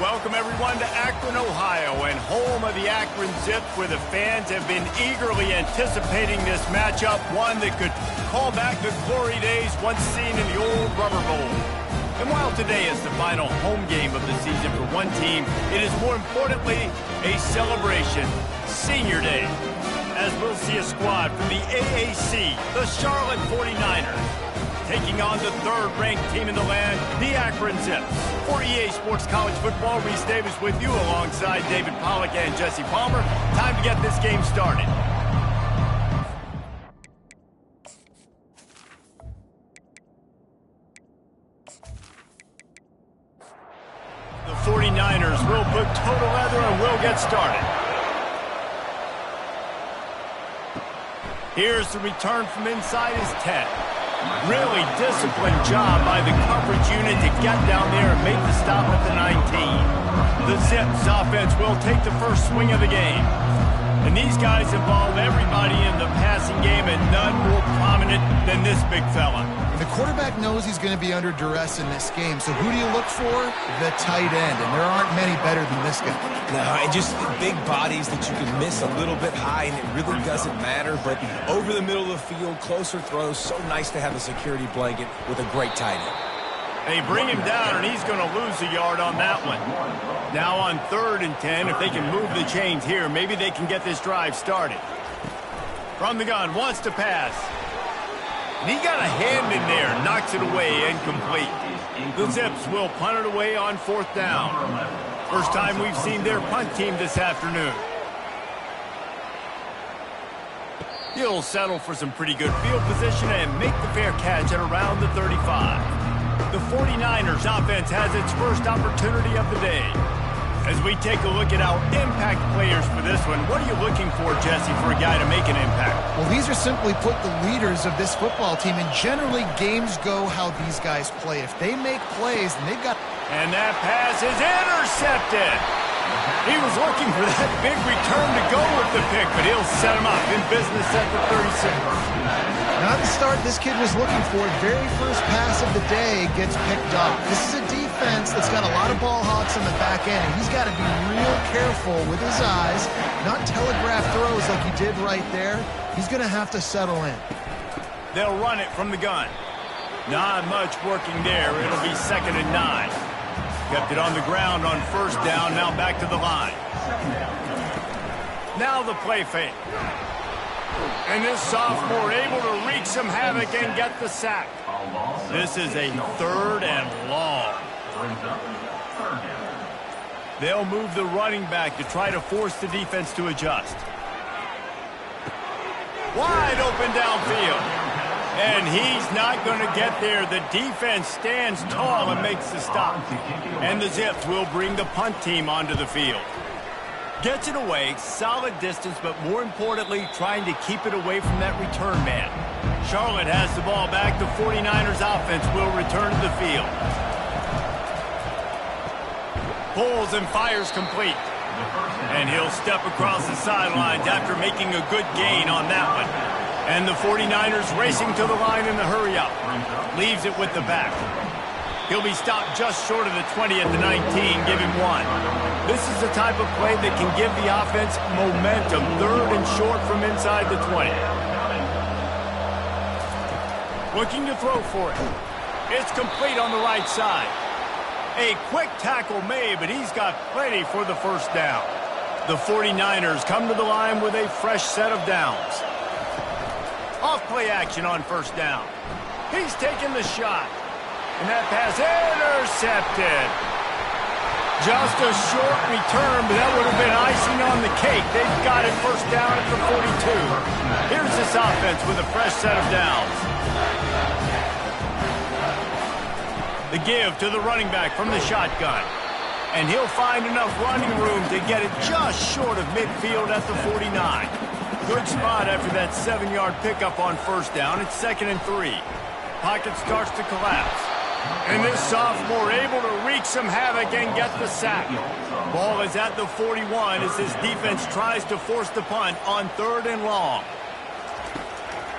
Welcome, everyone, to Akron, Ohio, and home of the Akron Zips, where the fans have been eagerly anticipating this matchup, one that could call back the glory days once seen in the old Rubber Bowl. And while today is the final home game of the season for one team, it is more importantly a celebration, Senior Day, as we'll see a squad from the AAC, the Charlotte 49ers, taking on the third-ranked team in the land, the Akron Zips. For EA Sports College Football, Reese Davis with you alongside David Pollack and Jesse Palmer. Time to get this game started. The 49ers will put total leather and will get started. Here's the return from inside his 10. Really disciplined job by the coverage unit to get down there and make the stop at the 19. The Zips offense will take the first swing of the game. And these guys involve everybody in the passing game, and none more prominent than this big fella. The quarterback knows he's going to be under duress in this game, so who do you look for? The tight end, and there aren't many better than this guy. No, and just big bodies that you can miss a little bit high, and it really doesn't matter. But over the middle of the field, closer throws, so nice to have a security blanket with a great tight end. They bring him down, and he's going to lose a yard on that one. Now on 3rd and 10, if they can move the chains here, maybe they can get this drive started. From the gun, wants to pass. And he got a hand in there, knocks it away, incomplete. The Zips will punt it away on 4th down. First time we've seen their punt team this afternoon. He'll settle for some pretty good field position and make the fair catch at around the 35. The 49ers offense has its first opportunity of the day. As we take a look at our impact players for this one, what are you looking for, Jesse, for a guy to make an impact? Well, these are simply put the leaders of this football team, and generally games go how these guys play. If they make plays, then they've got... And that pass is intercepted. He was looking for that big return to go with the pick, but he'll set him up in business at the 36. Not the start this kid was looking for. Very first pass of the day gets picked up. This is a defense that's got a lot of ball hawks on the back end, and he's got to be real careful with his eyes, not telegraph throws like he did right there. He's going to have to settle in. They'll run it from the gun. Not much working there. It'll be 2nd and 9. Kept it on the ground on 1st down, now back to the line. Now the play fake. And this sophomore able to wreak some havoc and get the sack. This is a 3rd and long. They'll move the running back to try to force the defense to adjust. Wide open downfield. And he's not going to get there. The defense stands tall and makes the stop. And the Zips will bring the punt team onto the field. Gets it away, solid distance, but more importantly, trying to keep it away from that return man. Charlotte has the ball back. The 49ers offense will return to the field. Pulls and fires complete. And he'll step across the sidelines after making a good gain on that one. And the 49ers racing to the line in the hurry-up. Leaves it with the back. He'll be stopped just short of the 20 at the 19, give him 1. This is the type of play that can give the offense momentum. 3rd and short from inside the 20. Looking to throw for it. It's complete on the right side. A quick tackle made, but he's got plenty for the 1st down. The 49ers come to the line with a fresh set of downs. Off play action on 1st down. He's taking the shot. And that pass intercepted. Just a short return, but that would have been icing on the cake. They've got it 1st down at the 42. Here's this offense with a fresh set of downs. The give to the running back from the shotgun. And he'll find enough running room to get it just short of midfield at the 49. Good spot after that 7-yard pickup on 1st down. It's 2nd and 3. Pocket starts to collapse. And this sophomore able to wreak some havoc and get the sack. Ball is at the 41 as his defense tries to force the punt on 3rd and long.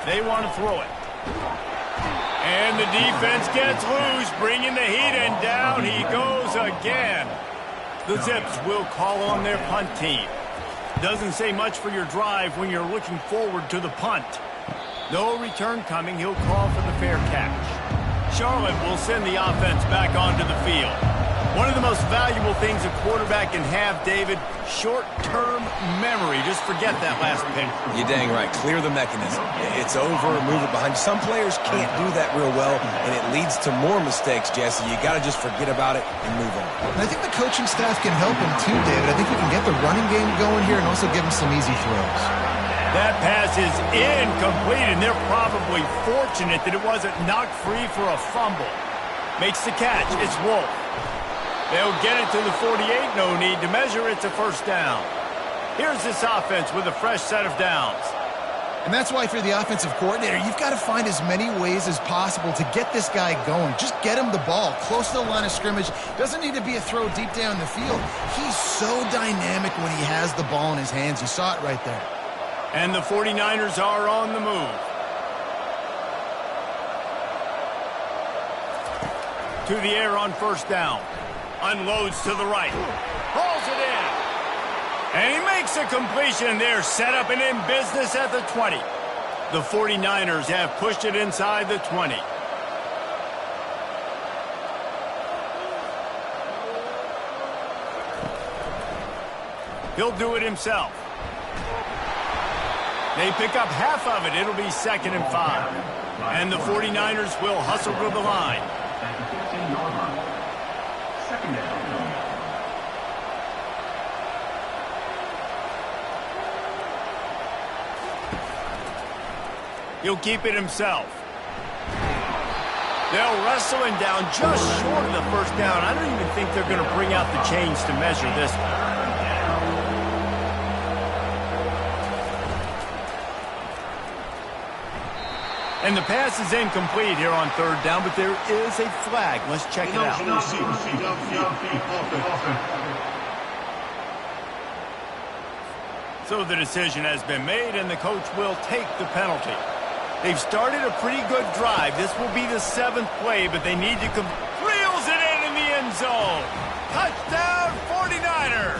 They want to throw it. And the defense gets loose, bringing the heat, and down he goes again. The Zips will call on their punt team. Doesn't say much for your drive when you're looking forward to the punt. No return coming. He'll call for the fair catch. Charlotte will send the offense back onto the field. One of the most valuable things a quarterback can have, David, short-term memory. Just forget that last pick. You're dang right. Clear the mechanism. It's over, move it behind you. Some players can't do that real well, and it leads to more mistakes, Jesse. You got to just forget about it and move on. And I think the coaching staff can help him too, David. I think he can get the running game going here and also give him some easy throws. That pass is incomplete, and they're probably fortunate that it wasn't knocked free for a fumble. Makes the catch. It's Wolf. They'll get it to the 48. No need to measure. It's a first down. Here's this offense with a fresh set of downs. And that's why, if you're the offensive coordinator, you've got to find as many ways as possible to get this guy going. Just get him the ball close to the line of scrimmage. Doesn't need to be a throw deep down the field. He's so dynamic when he has the ball in his hands. You saw it right there. And the 49ers are on the move. To the air on first down. Unloads to the right. Hauls it in. And he makes a completion there. Set up and in business at the 20. The 49ers have pushed it inside the 20. He'll do it himself. They pick up half of it. It'll be 2nd and 5. And the 49ers will hustle to the line. He'll keep it himself. They'll wrestle him down just short of the first down. I don't even think they're going to bring out the chains to measure this one. And the pass is incomplete here on third down, but there is a flag. Let's check it out. So the decision has been made, and the coach will take the penalty. They've started a pretty good drive. This will be the 7th play, but they need to reels it in the end zone. Touchdown, 49ers.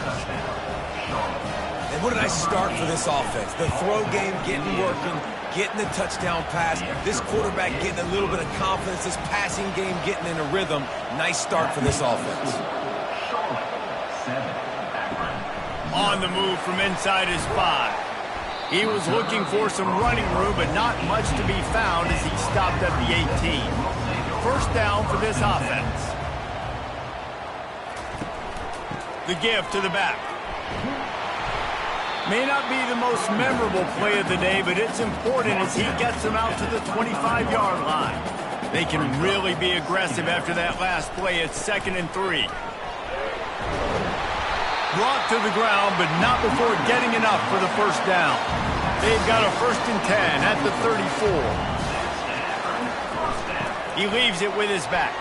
And what a nice start for this offense. The throw game getting working, getting the touchdown pass. This quarterback getting a little bit of confidence. This passing game getting in a rhythm. Nice start for this offense. On the move from inside his 5. He was looking for some running room, but not much to be found as he stopped at the 18. First down for this offense. The give to the back. May not be the most memorable play of the day, but it's important as he gets them out to the 25-yard line. They can really be aggressive after that last play. It's 2nd and 3. Brought to the ground, but not before getting enough for the first down. They've got a 1st and 10 at the 34. He leaves it with his back.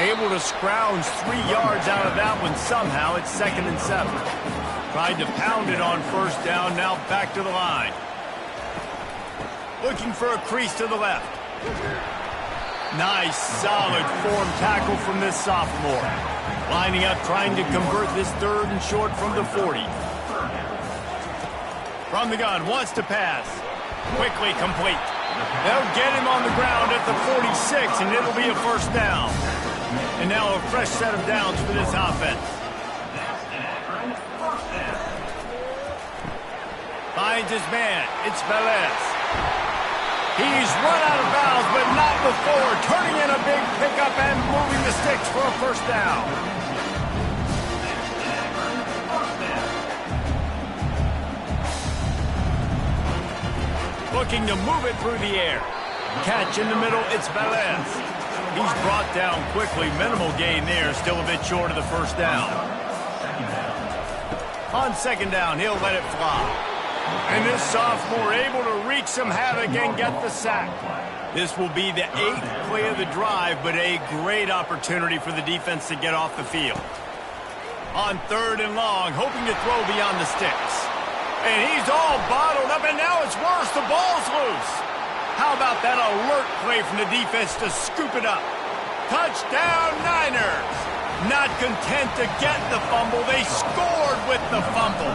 Able to scrounge 3 yards out of that one somehow. It's 2nd and 7. Tried to pound it on first down, now back to the line. Looking for a crease to the left. Nice, solid form tackle from this sophomore. Lining up, trying to convert this 3rd and short from the 40. From the gun, wants to pass. Quickly complete. They'll get him on the ground at the 46, and it'll be a first down. And now a fresh set of downs for this offense. Finds his man. It's Velez. He's run out of bounds, but not before. Turning in a big pickup and moving the sticks for a first down. Looking to move it through the air. Catch in the middle, it's Velez. He's brought down quickly. Minimal gain there, still a bit short of the first down. On 2nd down, he'll let it fly. And this sophomore able to wreak some havoc and get the sack. This will be the 8th play of the drive, but a great opportunity for the defense to get off the field. On 3rd and long, hoping to throw beyond the sticks. And he's all bottled up, and now it's worse. The ball's loose. How about that alert play from the defense to scoop it up? Touchdown, Niners! Not content to get the fumble, they scored with the fumble.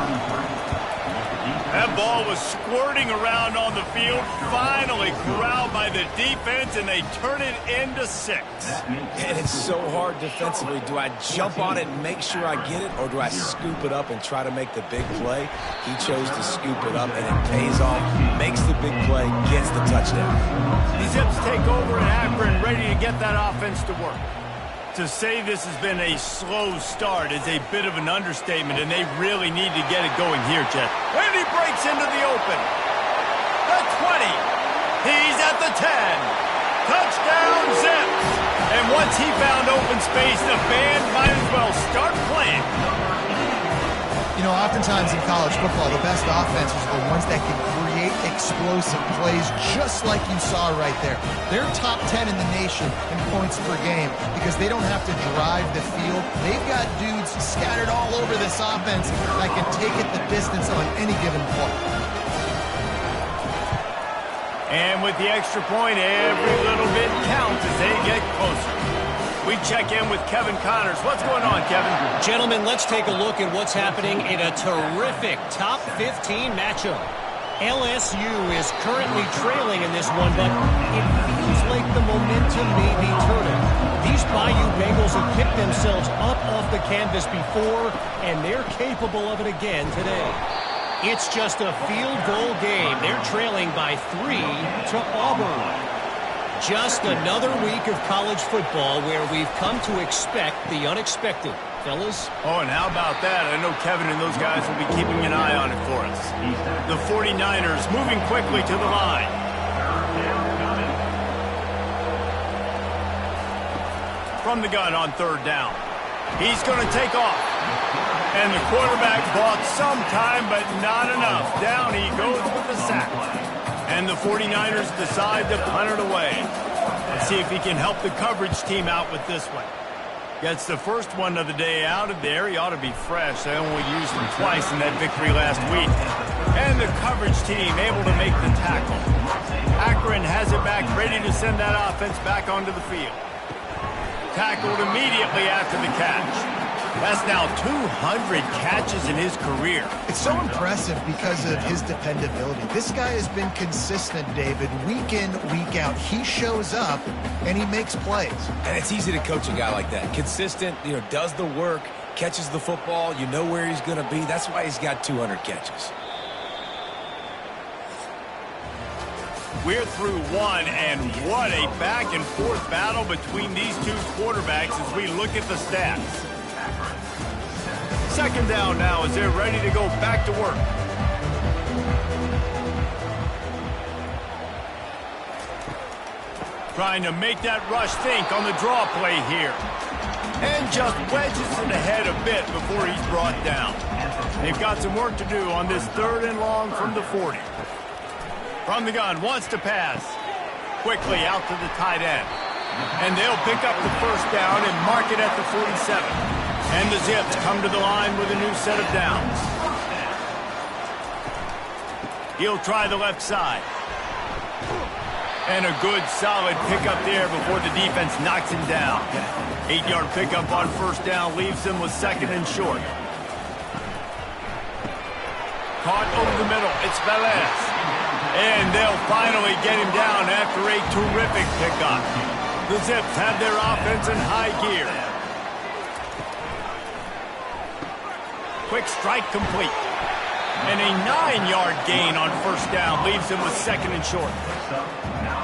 That ball was squirting around on the field, finally corralled by the defense, and they turn it into 6. And it's so hard defensively. Do I jump on it and make sure I get it, or do I scoop it up and try to make the big play? He chose to scoop it up, and it pays off, makes the big play, gets the touchdown. The Zips take over in Akron, ready to get that offense to work. To say this has been a slow start is a bit of an understatement, and they really need to get it going here, Jet. And he breaks into the open. The 20. He's at the 10. Touchdown, Zips. And once he found open space, the band might as well start playing. You know, oftentimes in college football, the best offenses are the ones that can create explosive plays just like you saw right there. They're top 10 in the nation in points per game because they don't have to drive the field. They've got dudes scattered all over this offense that can take it the distance on any given play. And with the extra point, every little bit counts as they get closer. We check in with Kevin Connors. What's going on, Kevin? Gentlemen, let's take a look at what's happening in a terrific top 15 matchup. LSU is currently trailing in this one, but it feels like the momentum may be turning. These Bayou Bengals have picked themselves up off the canvas before, and they're capable of it again today. It's just a field goal game. They're trailing by 3 to Auburn. Just another week of college football where we've come to expect the unexpected. Fellas? Oh, and how about that? I know Kevin and those guys will be keeping an eye on it for us. The 49ers moving quickly to the line. From the gun on 3rd down. He's going to take off. And the quarterback bought some time, but not enough. Down he goes with the sack. And the 49ers decide to punt it away. Let's see if he can help the coverage team out with this one. Gets the first one of the day out of there. He ought to be fresh. They only used him twice in that victory last week. And the coverage team able to make the tackle. Akron has it back, ready to send that offense back onto the field. Tackled immediately after the catch. That's now 200 catches in his career. It's so impressive because of his dependability. This guy has been consistent, David, week in, week out. He shows up, and he makes plays. And it's easy to coach a guy like that. Consistent, does the work, catches the football, you know where he's going to be. That's why he's got 200 catches. We're through one, and what a back-and-forth battle between these two quarterbacks as we look at the stats. 2nd down now as they're ready to go back to work. Trying to make that rush think on the draw play here. And just wedges it ahead a bit before he's brought down. They've got some work to do on this 3rd and long from the 40. From the gun, wants to pass. Quickly out to the tight end. And they'll pick up the 1st down and mark it at the 47. And the Zips come to the line with a new set of downs. He'll try the left side. And a good solid pickup there before the defense knocks him down. 8-yard pickup on 1st down leaves him with 2nd and short. Caught over the middle. It's Velez. And they'll finally get him down after a terrific pickup. The Zips have their offense in high gear. Quick strike complete. And a 9-yard gain on 1st down leaves him with 2nd and short.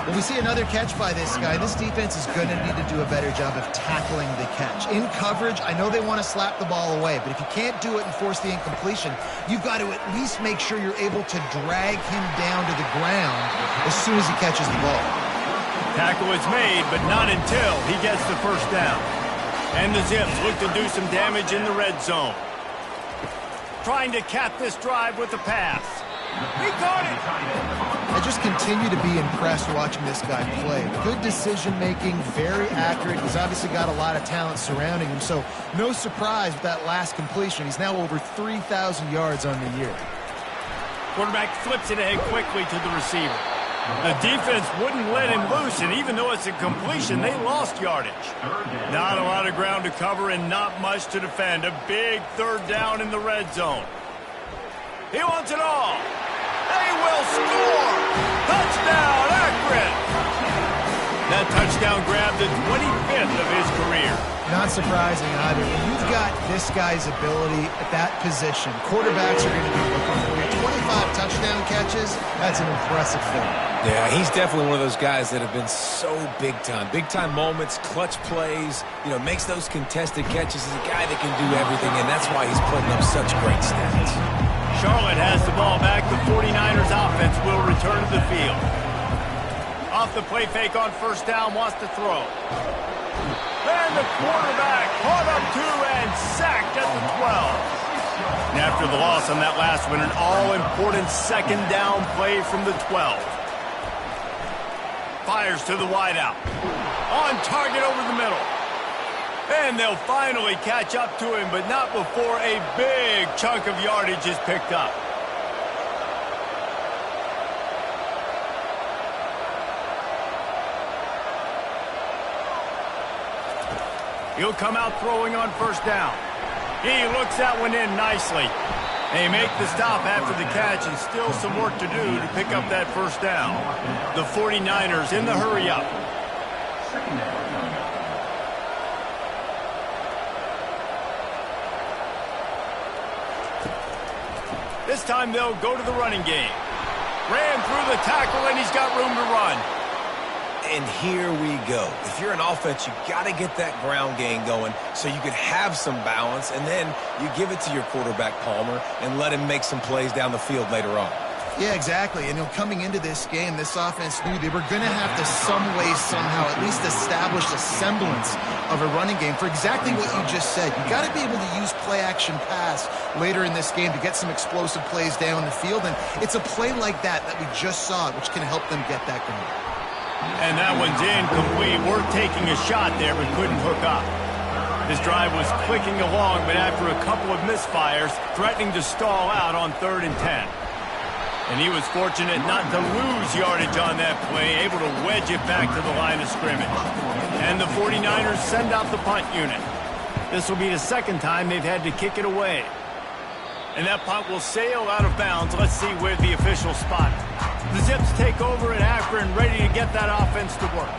When we see another catch by this guy, this defense is going to need to do a better job of tackling the catch. In coverage, I know they want to slap the ball away, but if you can't do it and force the incompletion, you've got to at least make sure you're able to drag him down to the ground as soon as he catches the ball. Tackle is made, but not until he gets the 1st down. And the Zips look to do some damage in the red zone. Trying to cap this drive with a pass. He caught it! I just continue to be impressed watching this guy play. Good decision-making, very accurate. He's obviously got a lot of talent surrounding him, so no surprise with that last completion. He's now over 3,000 yards on the year. Quarterback flips it ahead quickly to the receiver. The defense wouldn't let him loose, and even though it's a completion, they lost yardage. Not a lot of ground to cover and not much to defend. A big third down in the red zone. He wants it all. They will score. Touchdown, Akron. That touchdown grabbed the 25th of his career. Not surprising either. When you've got this guy's ability at that position, quarterbacks are going to be looking for you. 25 touchdown catches, that's an impressive thing. Yeah, he's definitely one of those guys that have been so big time. Big time moments, clutch plays, makes those contested catches. He's a guy that can do everything, and that's why he's putting up such great stats. Charlotte has the ball back. The 49ers offense will return to the field. Off the play fake on first down, wants to throw. And the quarterback caught up to and sacked at the 12. And after the loss on that last one, an all-important second down play from the 12. Fires to the wideout. On target over the middle. And they'll finally catch up to him, but not before a big chunk of yardage is picked up. He'll come out throwing on first down. He looks that one in nicely. They make the stop after the catch, and still some work to do to pick up that first down. The 49ers in the hurry-up. This time they'll go to the running game. Ran through the tackle, and he's got room to run. And here we go. If you're an offense, you got to get that ground game going so you can have some balance, and then you give it to your quarterback, Palmer, and let him make some plays down the field later on. Yeah, exactly. And coming into this game, this offense knew they were going to have to some way, somehow, at least establish a semblance of a running game for exactly what you just said. You got to be able to use play-action pass later in this game to get some explosive plays down the field, and it's a play like that we just saw, which can help them get that going. And that one's incomplete. We're taking a shot there, but couldn't hook up. This drive was clicking along, but after a couple of misfires, threatening to stall out on 3rd and 10. And he was fortunate not to lose yardage on that play, able to wedge it back to the line of scrimmage. And the 49ers send out the punt unit. This will be the second time they've had to kick it away. And that punt will sail out of bounds. Let's see where the official spot. The Zips take over at Akron, ready to get that offense to work.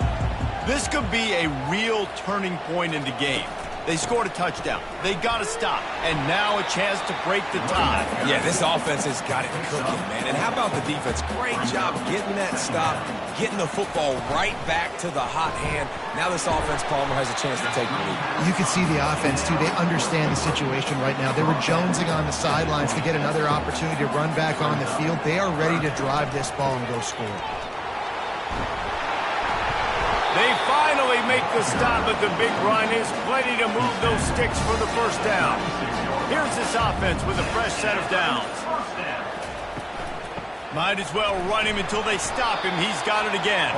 This could be a real turning point in the game. They scored a touchdown. They got to stop. And now a chance to break the tie. Yeah, this offense has got it cooking, man. And how about the defense? Great job getting that stop, getting the football right back to the hot hand. Now this offense, Palmer, has a chance to take the lead. You can see the offense, too. They understand the situation right now. They were jonesing on the sidelines to get another opportunity to run back on the field. They are ready to drive this ball and go score. They finally make the stop, but the big run is plenty to move those sticks for the first down. Here's this offense with a fresh set of downs. Might as well run him until they stop him. He's got it again.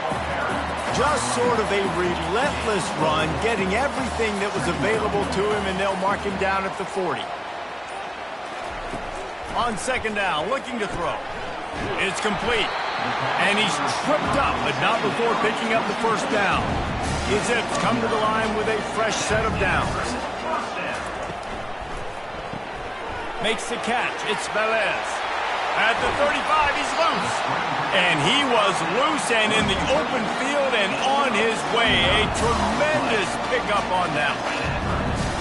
Just sort of a relentless run, getting everything that was available to him, and they'll mark him down at the 40. On second down, looking to throw. It's complete. And he's tripped up, but not before picking up the first down. The Zips come to the line with a fresh set of downs. Makes the catch. It's Velez. At the 35, he's loose. And he was loose and in the open field and on his way. A tremendous pickup on that one.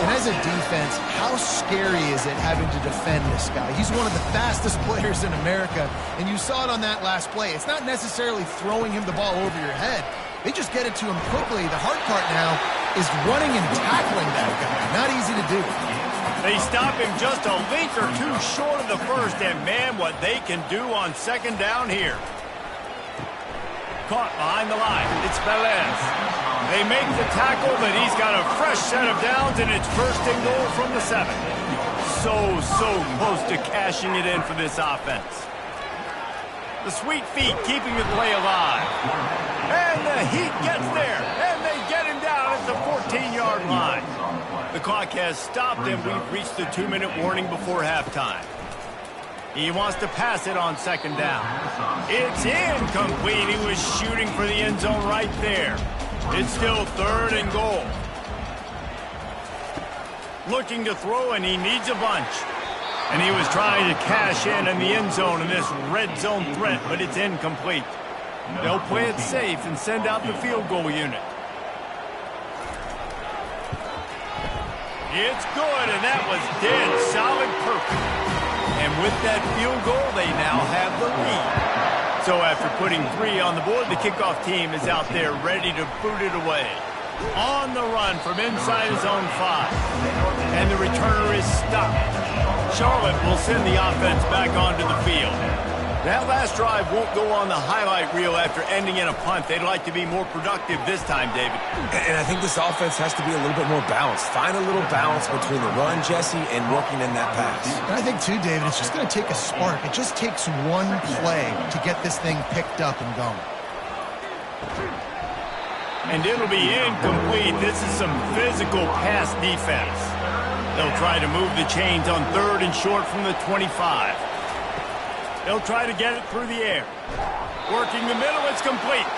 And as a defense, how scary is it having to defend this guy? He's one of the fastest players in America, and you saw it on that last play. It's not necessarily throwing him the ball over your head. They just get it to him quickly. The hard part now is running and tackling that guy. Not easy to do. They stop him just a length or two short of the first, and man, what they can do on second down here. Caught behind the line. It's Velez. They make the tackle, but he's got a fresh set of downs, and it's first and goal from the 7. So close to cashing it in for this offense. The sweet feet keeping the play alive. And the Heat gets there, and they get him down at the 14-yard line. The clock has stopped, and we've reached the 2-minute warning before halftime. He wants to pass it on second down. It's incomplete. He was shooting for the end zone right there. It's still 3rd and goal. Looking to throw, and he needs a bunch. And he was trying to cash in the end zone in this red zone threat, but it's incomplete. They'll play it safe and send out the field goal unit. It's good, and that was dead solid perfect. And with that field goal, they now have the lead. So after putting 3 on the board, the kickoff team is out there ready to boot it away. On the run from inside his own 5. And the returner is stopped. Charlotte will send the offense back onto the field. That last drive won't go on the highlight reel after ending in a punt. They'd like to be more productive this time, David. And I think this offense has to be a little bit more balanced. Find a little balance between the run, Jesse, and working in that pass. And I think, too, David, it's just going to take a spark. It just takes one play to get this thing picked up and going. And it'll be incomplete. This is some physical pass defense. They'll try to move the chains on 3rd and short from the 25. They'll try to get it through the air. Working the middle, it's complete.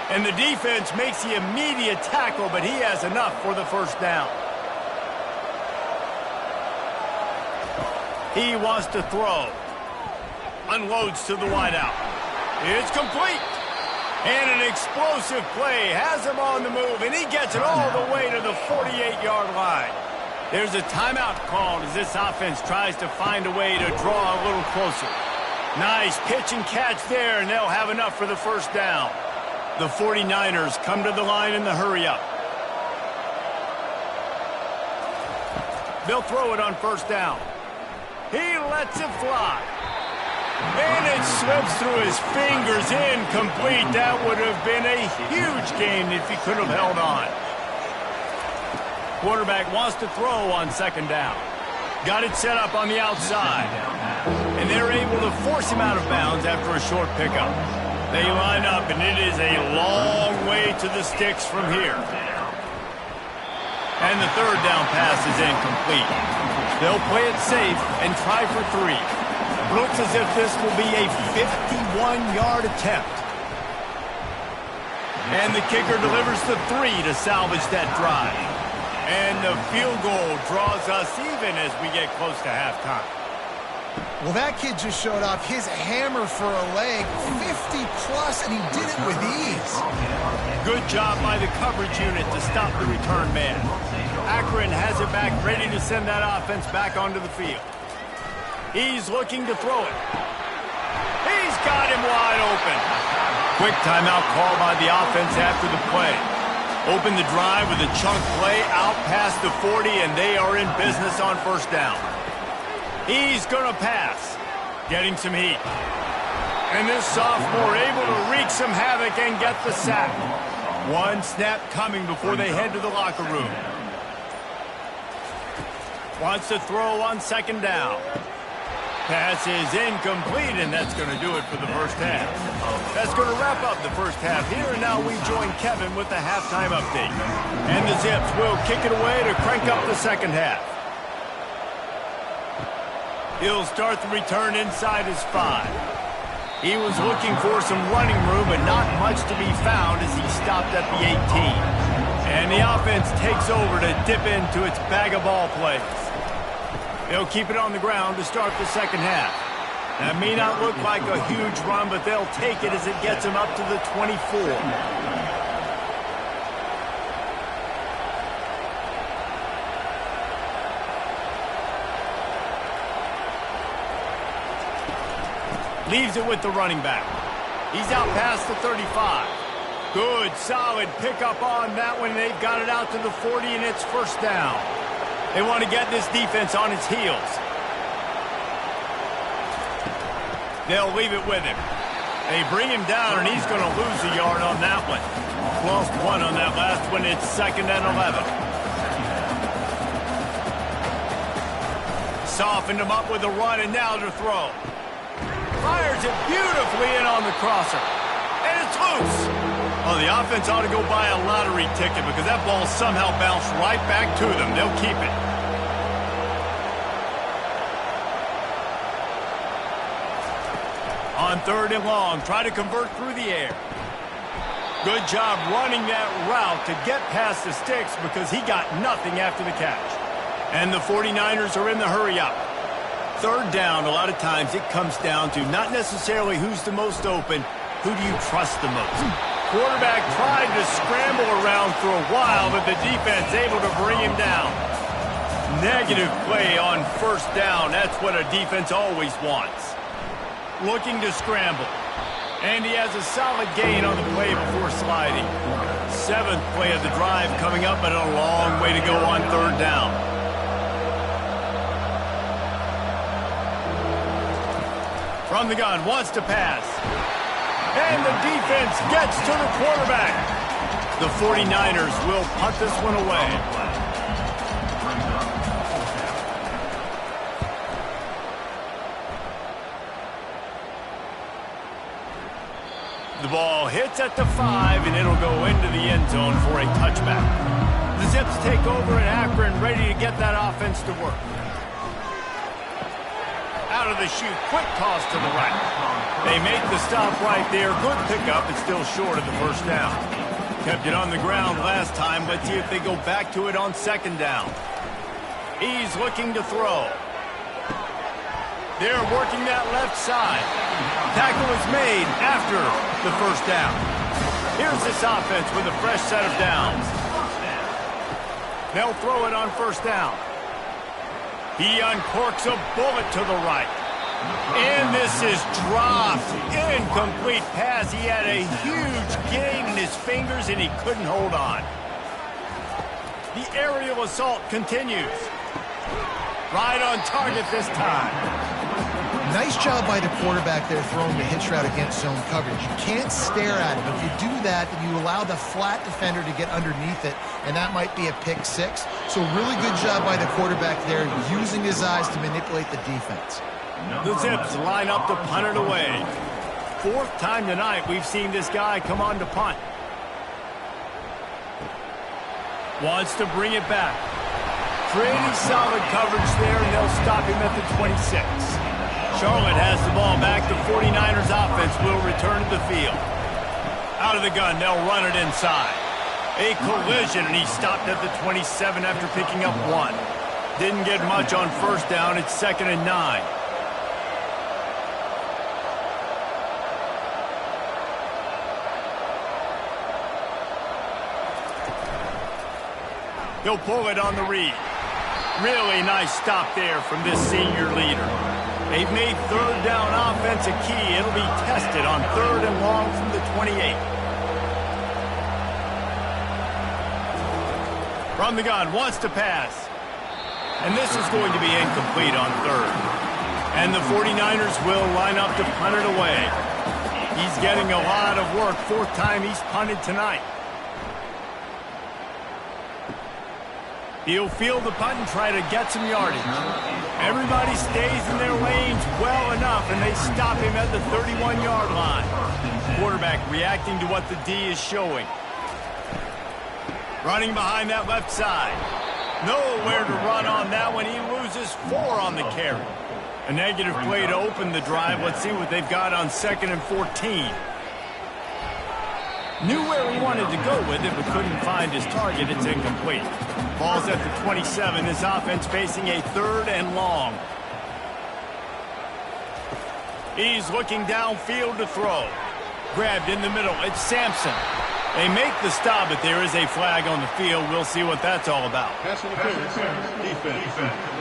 And the defense makes the immediate tackle, but he has enough for the first down. He wants to throw. Unloads to the wideout. It's complete. And an explosive play has him on the move, and he gets it all the way to the 48-yard line. There's a timeout called as this offense tries to find a way to draw a little closer. Nice pitch and catch there, and they'll have enough for the first down. The 49ers come to the line in the hurry-up. They'll throw it on first down. He lets it fly. And it slips through his fingers, incomplete. That would have been a huge gain if he could have held on. Quarterback wants to throw on second down. Got it set up on the outside. And they're able to force him out of bounds after a short pickup. They line up, and it is a long way to the sticks from here. And the 3rd down pass is incomplete. They'll play it safe and try for 3. Looks as if this will be a 51-yard attempt. And the kicker delivers the 3 to salvage that drive. And the field goal draws us even as we get close to halftime. Well, that kid just showed off his hammer for a leg, 50-plus, and he did it with ease. Good job by the coverage unit to stop the return man. Akron has it back, ready to send that offense back onto the field. He's looking to throw it. He's got him wide open. Quick timeout call by the offense after the play. Open the drive with a chunk play out past the 40, and they are in business on first down. He's going to pass, getting some heat. And this sophomore able to wreak some havoc and get the sack. One snap coming before they head to the locker room. Wants to throw on second down. Pass is incomplete, and that's going to do it for the first half. That's going to wrap up the first half here, and now we join Kevin with the halftime update. And the Zips will kick it away to crank up the second half. He'll start the return inside his 5. He was looking for some running room, but not much to be found as he stopped at the 18. And the offense takes over to dip into its bag of ball plays. They'll keep it on the ground to start the second half. That may not look like a huge run, but they'll take it as it gets them up to the 24. Leaves it with the running back. He's out past the 35. Good, solid pickup on that one. They've got it out to the 40, and it's first down. They want to get this defense on its heels. They'll leave it with him. They bring him down, and he's going to lose a yard on that one. Lost 1 on that last one. It's 2nd and 11. Softened him up with a run, and now to throw. Fires it beautifully in on the crosser. And it's loose. Well, the offense ought to go buy a lottery ticket because that ball somehow bounced right back to them. They'll keep it. On 3rd and long, try to convert through the air. Good job running that route to get past the sticks because he got nothing after the catch. And the 49ers are in the hurry-up. 3rd down, a lot of times it comes down to not necessarily who's the most open, who do you trust the most? Quarterback tried to scramble around for a while, but the defense able to bring him down. Negative play on 1st down. That's what a defense always wants. Looking to scramble. And he has a solid gain on the play before sliding. 7th play of the drive coming up, but a long way to go on 3rd down. From the gun, wants to pass. And the defense gets to the quarterback. The 49ers will punt this one away. The ball hits at the 5, and it'll go into the end zone for a touchback. The Zips take over in Akron, ready to get that offense to work. Out of the chute, quick toss to the right. They make the stop right there. Good pickup, but still short of the 1st down. Kept it on the ground last time. Let's see if they go back to it on 2nd down. He's looking to throw. They're working that left side. Tackle is made after the 1st down. Here's this offense with a fresh set of downs. They'll throw it on 1st down. He uncorks a bullet to the right. And this is dropped. Incomplete pass. He had a huge gain in his fingers, and he couldn't hold on. The aerial assault continues. Right on target this time. Nice job by the quarterback there throwing the hitch route against zone coverage. You can't stare at him. If you do that, then you allow the flat defender to get underneath it, and that might be a pick 6. So really good job by the quarterback there, using his eyes to manipulate the defense. The Zips line up to punt it away. 4th time tonight we've seen this guy come on to punt. Wants to bring it back. Pretty solid coverage there, and they'll stop him at the 26. Charlotte has the ball back. The 49ers offense will return to the field. Out of the gun, they'll run it inside. A collision, and he stopped at the 27 after picking up 1. Didn't get much on 1st down. It's 2nd and 9. He'll pull it on the read. Really nice stop there from this senior leader. They've made 3rd down offense a key. It'll be tested on 3rd and long from the 28. From the gun, wants to pass. And this is going to be incomplete on 3rd. And the 49ers will line up to punt it away. He's getting a lot of work. 4th time he's punted tonight. He'll field the punt and try to get some yardage. Everybody stays in their lanes well enough, and they stop him at the 31-yard line. Quarterback reacting to what the D is showing. Running behind that left side. Nowhere to run on that one. He loses 4 on the carry. A negative play to open the drive. Let's see what they've got on 2nd and 14. Knew where he wanted to go with it, but couldn't find his target. It's incomplete. Ball's at the 27. This offense facing a 3rd and long. He's looking downfield to throw. Grabbed in the middle. It's Sampson. They make the stop, but there is a flag on the field. We'll see what that's all about. Pass interference. Defense.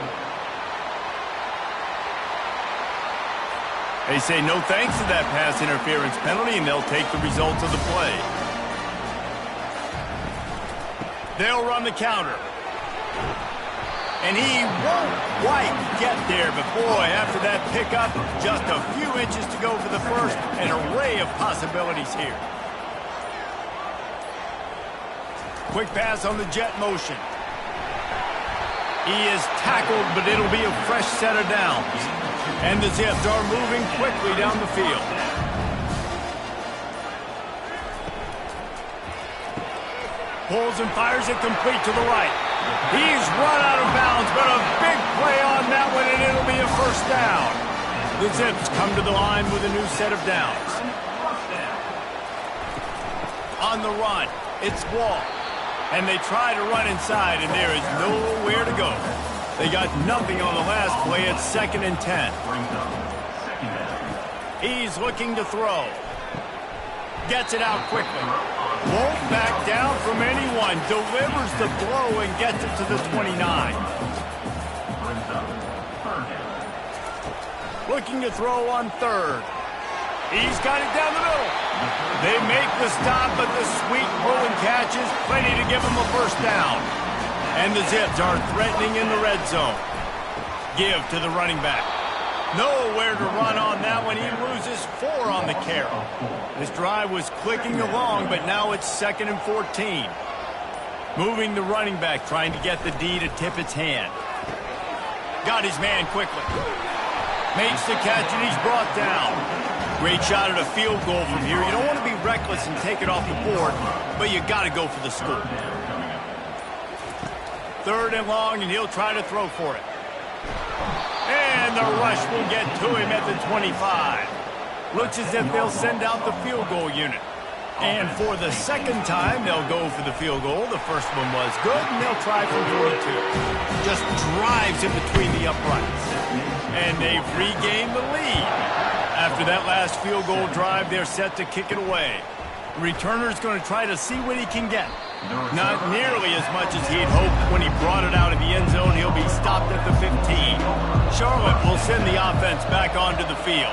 They say no thanks to that pass interference penalty, and they'll take the results of the play. They'll run the counter. And he won't quite get there, but boy, after that pickup, just a few inches to go for the first. An array of possibilities here. Quick pass on the jet motion. He is tackled, but it'll be a fresh set of downs. And the Zips are moving quickly down the field. Pulls and fires it complete to the right. He's run out of bounds, but a big play on that one, and it'll be a 1st down. The Zips come to the line with a new set of downs. On the run, it's Wall. And they try to run inside, and there is nowhere to go. They got nothing on the last play. It's 2nd and 10. He's looking to throw. Gets it out quickly. Won't back down from anyone. Delivers the blow and gets it to the 29. Looking to throw on 3rd. He's got it down the middle. They make the stop, but the sweet rolling catch is plenty to give them a first down. And the Zips are threatening in the red zone. Give to the running back. Nowhere to run on that one. He loses 4 on the carry. This drive was clicking along, but now it's 2nd and 14. Moving the running back, trying to get the D to tip its hand. Got his man quickly. Makes the catch, and he's brought down. Great shot at a field goal from here. You don't want to be reckless and take it off the board, but you got to go for the score. 3rd and long, and he'll try to throw for it. And the rush will get to him at the 25. Looks as if they'll send out the field goal unit. And for the 2nd time, they'll go for the field goal. The first one was good, and they'll try for 42. Just drives in between the uprights. And they've regained the lead. After that last field goal drive, they're set to kick it away. The returner's going to try to see what he can get. Not nearly as much as he'd hoped when he brought it out of the end zone. He'll be stopped at the 15. Charlotte will send the offense back onto the field.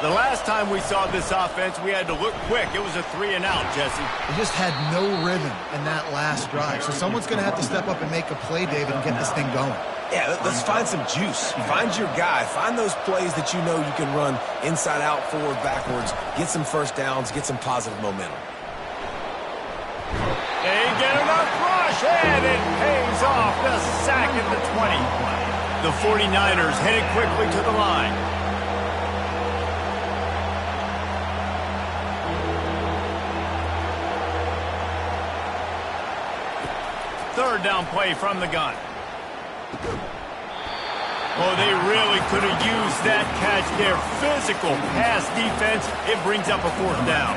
The last time we saw this offense, we had to look quick. It was a 3-and-out, Jesse. They just had no rhythm in that last drive. So someone's going to have to step up and make a play, David, and get this thing going. Yeah, let's find some juice. Find your guy. Find those plays that you know you can run inside out, forward, backwards. Get some first downs. Get some positive momentum. They get enough rush, and it pays off. The sack at the 20. The 49ers headed quickly to the line. Third down play from the gun. Oh, they really could have used that catch there. Physical pass defense. It brings up a 4th down.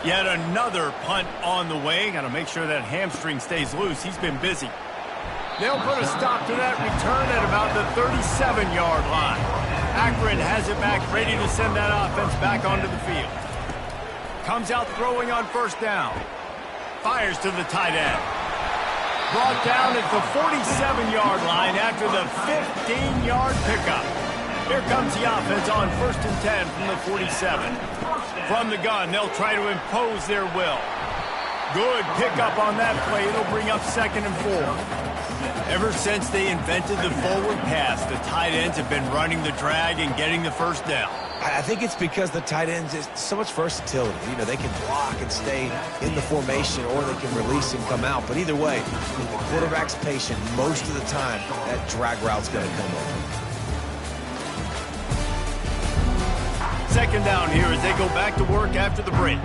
Yet another punt on the way. Got to make sure that hamstring stays loose. He's been busy. They'll put a stop to that return at about the 37-yard line. Akron has it back, ready to send that offense back onto the field. Comes out throwing on 1st down. Fires to the tight end. Brought down at the 47-yard line after the 15-yard pickup. Here comes the offense on 1st and 10 from the 47. From the gun, they'll try to impose their will. Good pickup on that play. It'll bring up 2nd and 4. Ever since they invented the forward pass, the tight ends have been running the drag and getting the first down. I think it's because the tight ends is so much versatility. You know, they can block and stay in the formation, or they can release and come out. But either way, if the quarterback's patient, most of the time, that drag route's going to come over. 2nd down here as they go back to work after the break.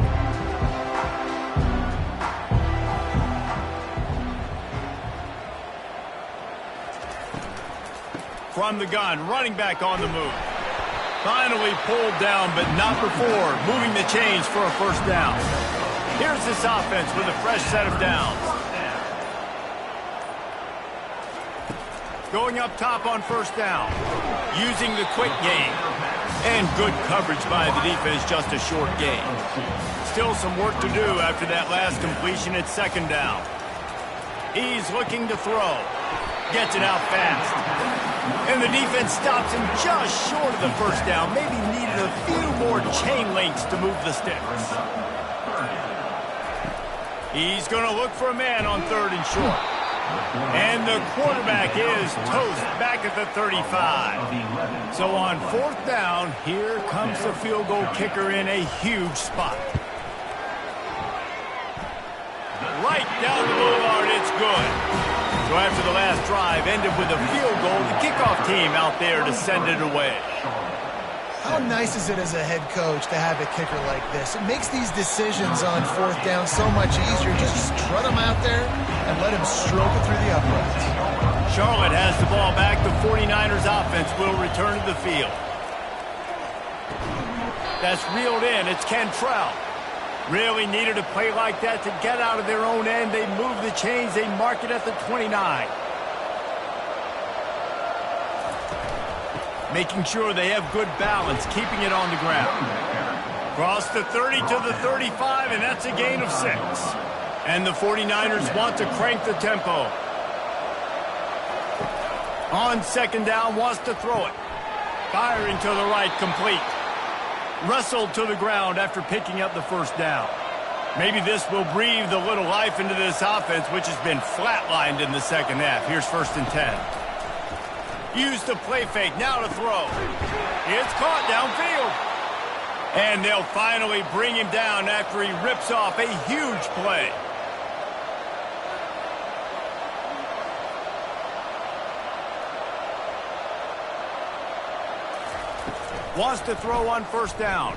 From the gun, running back on the move. Finally pulled down, but not before moving the chains for a 1st down. Here's this offense with a fresh set of downs. Going up top on 1st down. Using the quick game. And good coverage by the defense, just a short gain. Still some work to do after that last completion at 2nd down. He's looking to throw. Gets it out fast. And the defense stops him just short of the 1st down. Maybe needed a few more chain links to move the sticks. He's going to look for a man on 3rd and short. And the quarterback is toast back at the 35. So on 4th down, here comes the field goal kicker in a huge spot. Right down the boulevard, it's good. So after the last drive ended with a field goal, the kickoff team out there to send it away. How nice is it as a head coach to have a kicker like this? It makes these decisions on 4th down so much easier. Just strut him out there and let him stroke it through the uprights. Charlotte has the ball back. The 49ers offense will return to the field. That's reeled in. It's Cantrell. Really needed a play like that to get out of their own end. They move the chains. They mark it at the 29. Making sure they have good balance, keeping it on the ground. Cross the 30 to the 35, and that's a gain of 6. And the 49ers want to crank the tempo. On second down, wants to throw it. Firing to the right, complete. Wrestled to the ground after picking up the first down. Maybe this will breathe a little life into this offense, which has been flatlined in the second half. Here's 1st and 10. Use the play fake, now to throw. It's caught downfield. And they'll finally bring him down after he rips off a huge play. Wants to throw on 1st down.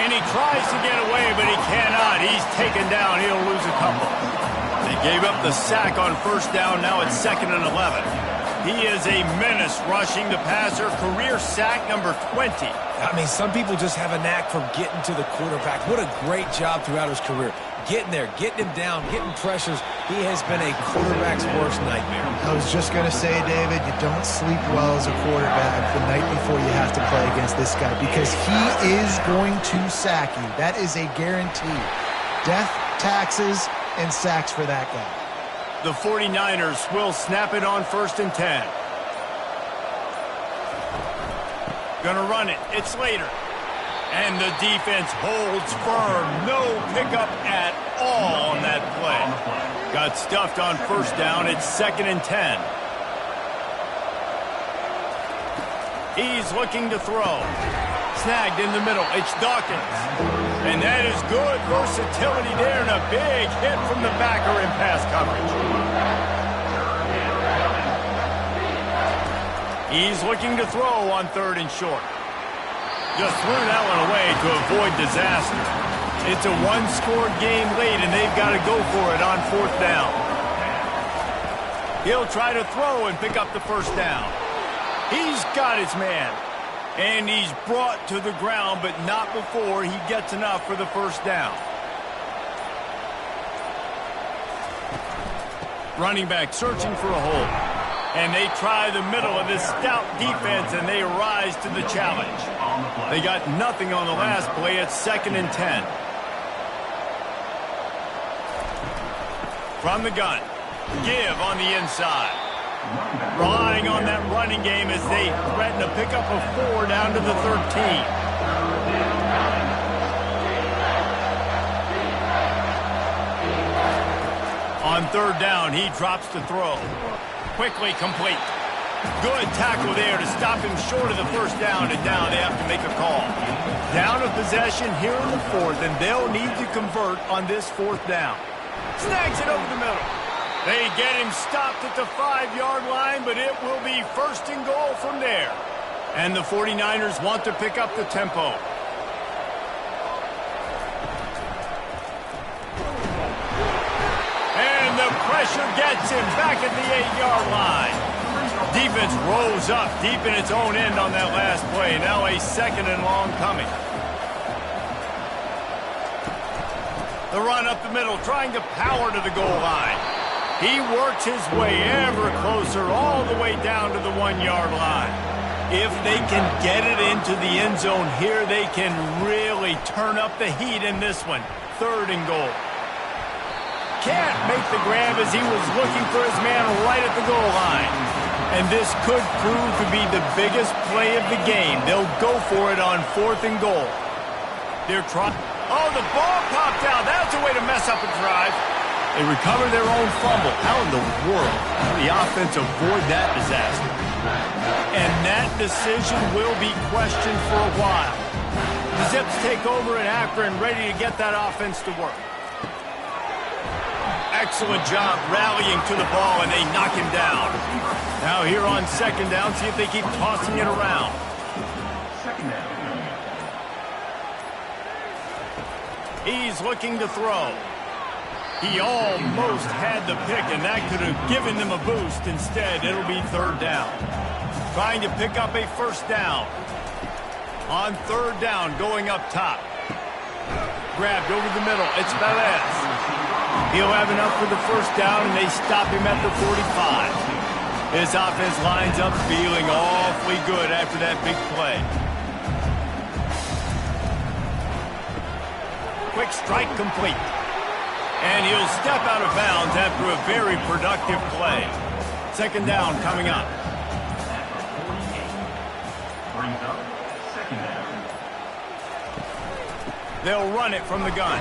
And he tries to get away, but he cannot. He's taken down. He'll lose a couple. They gave up the sack on 1st down. Now it's 2nd and 11. He is a menace rushing the passer. Career sack number 20. I mean, some people just have a knack for getting to the quarterback. What a great job throughout his career. Getting there, getting him down, getting pressures. He has been a quarterback's worst nightmare. I was just going to say, David, you don't sleep well as a quarterback the night before you have to play against this guy because he is going to sack you. That is a guarantee. Death, taxes, and sacks for that guy. The 49ers will snap it on 1st and 10. Gonna run it. It's Slater. And the defense holds firm. No pickup at all on that play. Got stuffed on 1st down. It's 2nd and 10. He's looking to throw. Snagged in the middle. It's Dawkins. And that is good versatility there and a big hit from the backer in pass coverage. He's looking to throw on 3rd and short. Just threw that one away to avoid disaster. It's a one-score game late, and they've got to go for it on 4th down. He'll try to throw and pick up the 1st down. He's got his man. And he's brought to the ground, but not before he gets enough for the 1st down. Running back searching for a hole. And they try the middle of this stout defense, and they rise to the challenge. They got nothing on the last play. It's 2nd and 10. From the gun. Give on the inside. Relying on that running game as they threaten to pick up a 4 down to the 13. On 3rd down, he drops the throw. Quickly complete. Good tackle there to stop him short of the 1st down, and now they have to make a call. Down of possession here in the 4th, and they'll need to convert on this 4th down. Snags it over the middle. They get him stopped at the 5-yard line, but it will be 1st and goal from there. And the 49ers want to pick up the tempo. And the pressure gets him back at the 8-yard line. Defense rolls up deep in its own end on that last play. Now a 2nd and long coming. The run up the middle, trying to power to the goal line. He works his way ever closer all the way down to the 1-yard line. If they can get it into the end zone here, they can really turn up the heat in this one. 3rd and goal. Can't make the grab as he was looking for his man right at the goal line. And this could prove to be the biggest play of the game. They'll go for it on 4th and goal. They're trying. Oh, the ball popped out. That's a way to mess up a drive. They recover their own fumble. How in the world did the offense avoid that disaster? And that decision will be questioned for a while. The Zips take over in Akron, ready to get that offense to work. Excellent job rallying to the ball, and they knock him down. Now here on 2nd down, see if they keep tossing it around. He's looking to throw. He almost had the pick, and that could have given them a boost. Instead, it'll be third down. Trying to pick up a first down. On third down, going up top. Grabbed over the middle. It's Velez. He'll have enough for the first down, and they stop him at the 45. His offense lines up feeling awfully good after that big play. Quick strike complete. And he'll step out of bounds after a very productive play. Second down coming up. Brings up second down. They'll run it from the gun.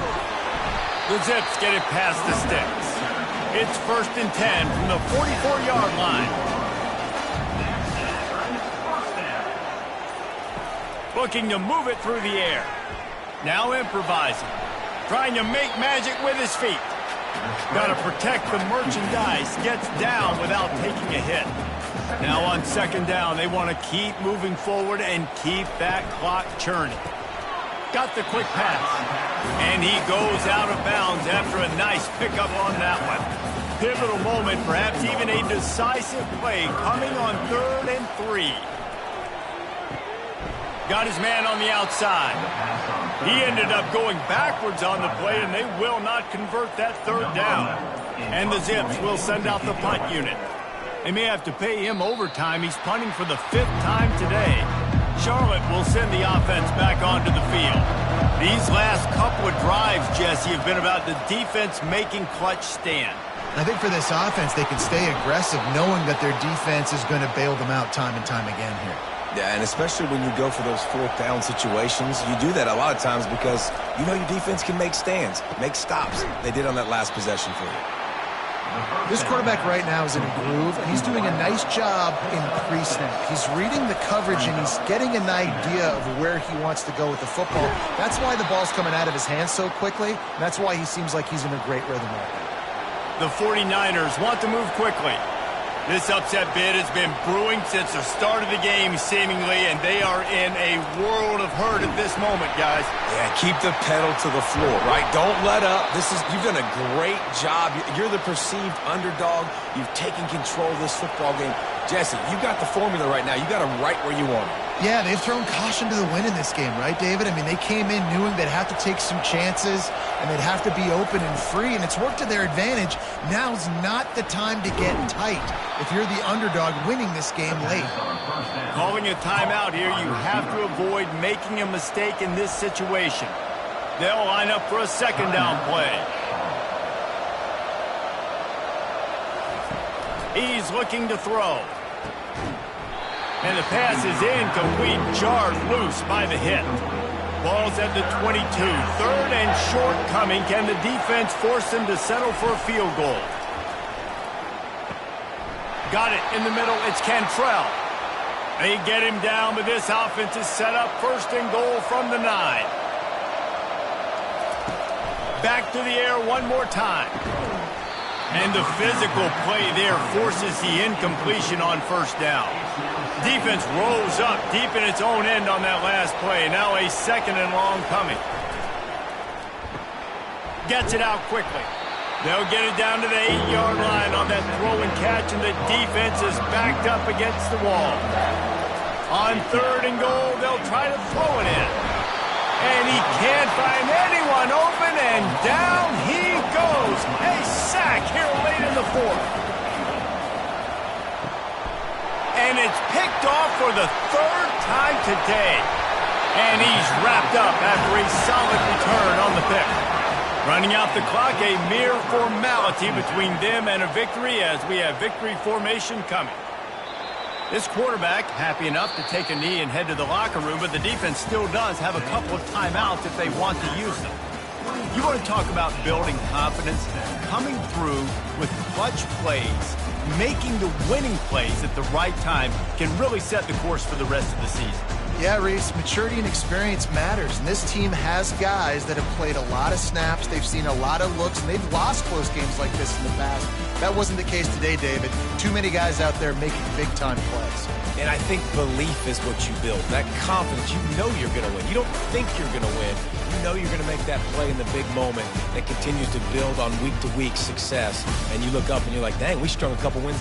The Zips get it past the sticks. It's 1st and 10 from the 44-yard line. Looking to move it through the air. Now improvising. Trying to make magic with his feet. Got to protect the merchandise. Gets down without taking a hit. Now on second down, they want to keep moving forward and keep that clock churning. Got the quick pass. And he goes out of bounds after a nice pickup on that one. Pivotal moment, perhaps even a decisive play coming on 3rd and 3. Got his man on the outside. He ended up going backwards on the play, and they will not convert that third down. And the Zips will send out the punt unit. They may have to pay him overtime. He's punting for the 5th time today. Charlotte will send the offense back onto the field. These last couple of drives, Jesse, have been about the defense making clutch stand. I think for this offense, they can stay aggressive knowing that their defense is going to bail them out time and time again here. Yeah, and especially when you go for those 4th down situations, you do that a lot of times because you know your defense can make stands, make stops. They did on that last possession for you. This quarterback right now is in a groove, and he's doing a nice job in pre-snap. He's reading the coverage, and he's getting an idea of where he wants to go with the football. That's why the ball's coming out of his hands so quickly. That's why he seems like he's in a great rhythm right now. The 49ers want to move quickly. This upset bid has been brewing since the start of the game, seemingly, and they are in a world of hurt at this moment, guys. Yeah, keep the pedal to the floor, right? Don't let up. You've done a great job. You're the perceived underdog. You've taken control of this football game. Jesse, you got the formula right now. You got them right where you want them. Yeah, they've thrown caution to the wind in this game, right, David? I mean, they came in knowing they'd have to take some chances, and they'd have to be open and free, and it's worked to their advantage. Now's not the time to get tight if you're the underdog winning this game late. Calling a timeout here, you have to avoid making a mistake in this situation. They'll line up for a second down play. He's looking to throw. And the pass is incomplete, jarred loose by the hit. Ball's at the 22. 3rd and short coming. Can the defense force them to settle for a field goal? Got it in the middle. It's Cantrell. They get him down, but this offense is set up 1st and goal from the 9. Back to the air one more time. And the physical play there forces the incompletion on 1st down. Defense rose up deep in its own end on that last play. Now a 2nd and long coming. Gets it out quickly. They'll get it down to the 8-yard line on that throw and catch, and the defense is backed up against the wall. On 3rd and goal, they'll try to throw it in. And he can't find anyone open, and down he goes. A sack here late in the 4th. And it's picked off for the 3rd time today. And he's wrapped up after a solid return on the pick. Running out the clock, a mere formality between them and a victory as we have victory formation coming. This quarterback happy enough to take a knee and head to the locker room, but the defense still does have a couple of timeouts if they want to use them. You want to talk about building confidence, coming through with clutch plays, making the winning plays at the right time can really set the course for the rest of the season. Yeah, Reese, maturity and experience matters, and this team has guys that have played a lot of snaps, they've seen a lot of looks, and they've lost close games like this in the past. That wasn't the case today, David. Too many guys out there making big-time plays. And I think belief is what you build. That confidence, you know you're going to win. You don't think you're going to win. You know you're going to make that play in the big moment that continues to build on week-to-week success. And you look up and you're like, dang, we strung a couple wins